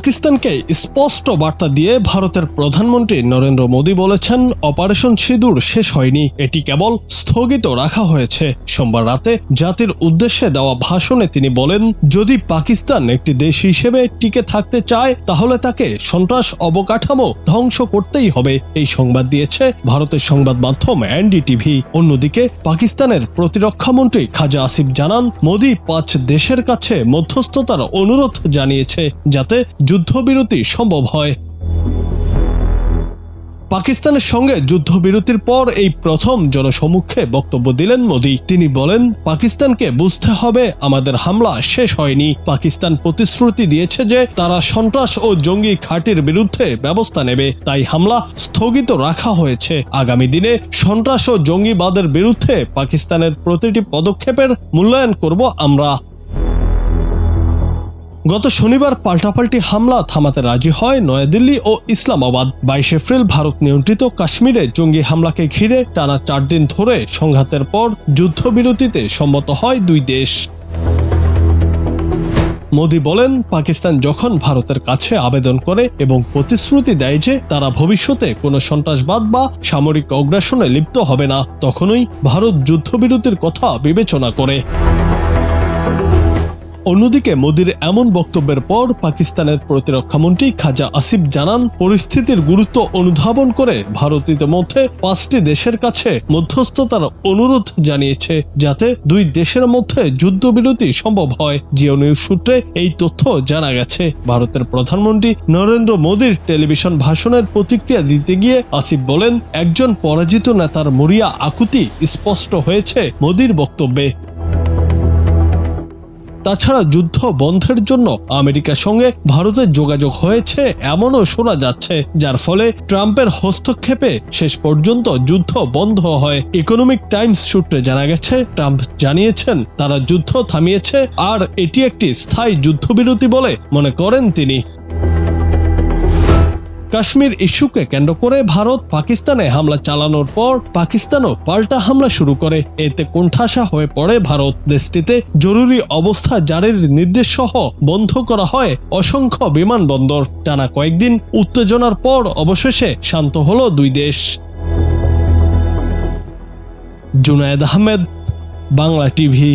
পাকিস্তানকে স্পষ্ট বার্তা দিয়ে ভারতের প্রধানমন্ত্রী নরেন্দ্র মোদী বলেছেন, অপারেশন সিঁদুর শেষ হয়নি, এটি কেবল স্থগিত রাখা হয়েছে। সোমবার রাতে জাতির উদ্দেশ্যে দেওয়া ভাষণে তিনি বলেন, যদি পাকিস্তান একটি দেশ হিসেবে টিকে থাকতে চায় তাহলে তাকে সন্ত্রাস অবকাঠামো ধ্বংস করতেই হবে। এই সংবাদ দিয়েছে ভারতের সংবাদ মাধ্যম এনডিটিভি। অন্যদিকে পাকিস্তানের প্রতিরক্ষামন্ত্রী খাজা আসিফ জানান, মোদী 5 দেশের কাছে মধ্যস্থতার অনুরোধ জানিয়েছে যাতে যুদ্ধবিরতি সম্ভব হয়। পাকিস্তানের সঙ্গে যুদ্ধবিরতির পর এই প্রথম জনসমক্ষে বক্তব্য দিলেন মোদী। তিনি বলেন, পাকিস্তানকে বুঝতে হবে আমাদের হামলা শেষ হয়নি। পাকিস্তান প্রতিশ্রুতি দিয়েছে যে তারা সন্ত্রাস ও জঙ্গি ঘাঁটির বিরুদ্ধে ব্যবস্থা নেবে, তাই হামলা স্থগিত রাখা হয়েছে। আগামী দিনে সন্ত্রাস ও জঙ্গিবাদের বিরুদ্ধে পাকিস্তানের প্রতিটি পদক্ষেপের মূল্যায়ন করব আমরা। গত শনিবার পাল্টাপাল্টি হামলা থামাতে রাজি হয় নয়াদিল্লি ও ইসলামাবাদ। 22 এপ্রিল ভারত নিয়ন্ত্রিত কাশ্মীরে জঙ্গি হামলাকে ঘিরে টানা 4 দিন ধরে সংঘাতের পর যুদ্ধবিরতিতে সম্মত হয় দুই দেশ। মোদী বলেন, পাকিস্তান যখন ভারতের কাছে আবেদন করে এবং প্রতিশ্রুতি দেয় যে তারা ভবিষ্যতে কোনো সন্ত্রাসবাদ বা সামরিক অগ্রাসনে লিপ্ত হবে না, তখনই ভারত যুদ্ধবিরতির কথা বিবেচনা করে। অন্যদিকে মোদীর এমন বক্তব্যের পর পাকিস্তানের প্রতিরক্ষামন্ত্রী খাজা আসিফ জানান, পরিস্থিতির গুরুত্ব অনুধাবন করে ভারত ইতিমধ্যে 5টি দেশের কাছে মধ্যস্থতার অনুরোধ জানিয়েছে যাতে দুই দেশের মধ্যে যুদ্ধবিরতি সম্ভব হয়। জিও নিউজ সূত্রে এই তথ্য জানা গেছে। ভারতের প্রধানমন্ত্রী নরেন্দ্র মোদীর টেলিভিশন ভাষণের প্রতিক্রিয়া দিতে গিয়ে আসিফ বলেন, একজন পরাজিত নেতার মরিয়া আকুতি স্পষ্ট হয়েছে মোদীর বক্তব্যে। তাছাড়া যুদ্ধ বন্ধের জন্য আমেরিকার সঙ্গে ভারতের যোগাযোগ হয়েছে এমনও শোনা যাচ্ছে, যার ফলে ট্রাম্পের হস্তক্ষেপে শেষ পর্যন্ত যুদ্ধ বন্ধ হয়। ইকোনমিক টাইমস সূত্রে জানা গেছে, ট্রাম্প জানিয়েছেন তারা যুদ্ধ থামিয়েছে আর এটি একটি স্থায়ী যুদ্ধবিরতি বলে মনে করেন তিনি। কাশ্মীর ইস্যুকে কেন্দ্র করে ভারত পাকিস্তানে হামলা চালানোর পর পাকিস্তানও পাল্টা হামলা শুরু করে। এতে কোণঠাসা হয়ে পড়ে ভারত। দেশটিতে জরুরি অবস্থা জারির নির্দেশ সহ বন্ধ করা হয় অসংখ্য বিমানবন্দর। টানা কয়েকদিন উত্তেজনার পর অবশেষে শান্ত হলো দুই দেশ। জুনায়েদ আহমেদ, বাংলা টিভি।